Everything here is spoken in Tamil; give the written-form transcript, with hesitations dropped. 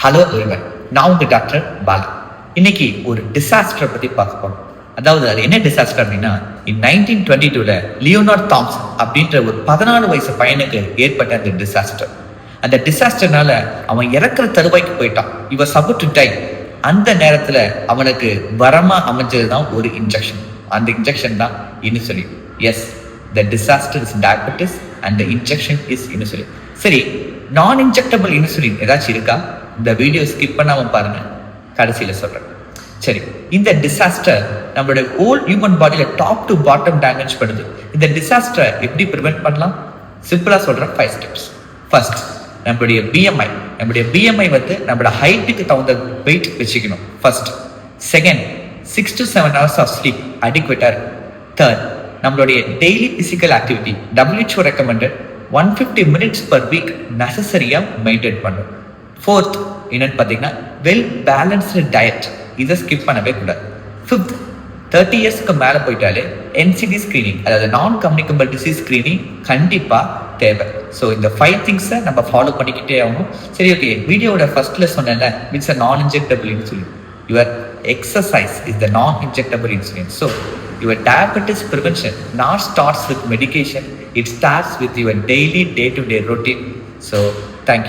ஹலோ எவ்ரிவன், நான் உங்க டாக்டர் பாலா. இன்னைக்கு ஒரு டிசாஸ்டரை பத்தி பார்க்க போறோம். அதாவது அது என்ன டிசாஸ்டர் அப்படின்னா, 1922 லியோனார்ட் தாம்சன் அப்படின்ற ஒரு 14 வயசு பையனுக்கு ஏற்பட்ட அந்த டிசாஸ்டர். அந்த டிசாஸ்டர்னால அவன் இறக்குற தருவாய்க்கு போயிட்டான். இவ சபுட் டை. அந்த நேரத்துல அவனுக்கு வரமா அமைஞ்சது தான் ஒரு இன்ஜெக்ஷன். அந்த இன்ஜெக்ஷன் தான் insulin. Yes, the disaster is diabetes and the injection is insulin. சரி, நான் இன்ஜெக்டபிள் இன்சுலின் ஏதாச்சும் இருக்கா? இந்த வீடியோ ஸ்கிப் பண்ணாம பாருங்க, கடைசியில சொல்றேன். சரி, இந்த டிசாஸ்டர் நம்மளுடைய ஹோல் ஹியூமன் பாடியில டாப் டு பாட்டம் டேமேஜ் பண்ணுது. இந்த டிசாஸ்டரை எப்படி ப்ரிவென்ட் பண்ணலாம்? சிம்பிளா சொல்றேன், 5 ஸ்டெப்ஸ். ஃபர்ஸ்ட், நம்மளுடைய பிஎம்ஐ வந்து நம்மளோட ஹைட்டுக்கு தகுந்த வெயிட் வச்சுக்கணும். First. Second, 6 to 7 hours of sleep அடிக்வேட்டா இருக்கு. தேர்ட், நம்மளுடைய daily physical activity WHO recommended 150 minutes per week நெசசரியா மெயின்டைன் பண்ணும். ஃபோர்த், என்னன்னு பார்த்தீங்கன்னா வெல் பேலன்ஸ்டு டயட். இதை ஸ்கிப் பண்ணவே கூடாது. ஃபிஃப்த், 30 இயர்ஸ்க்கு மேலே போயிட்டாலே NCD ஸ்க்ரீனிங், அதாவது நான் கம்யூனிகபிள் டிசீஸ் ஸ்க்ரீனிங் கண்டிப்பாக தேவை. ஸோ இந்த 5 திங்ஸை நம்ம ஃபாலோ பண்ணிக்கிட்டே ஆகணும். சரி, ஓகே, வீடியோட ஃபர்ஸ்ட்ல சொன்னேன்ல, it's a non injectable insulin. Your exercise is the non injectable insulin. So your diabetes prevention not starts with medication, it starts with your daily day-to-day routine. So thank you.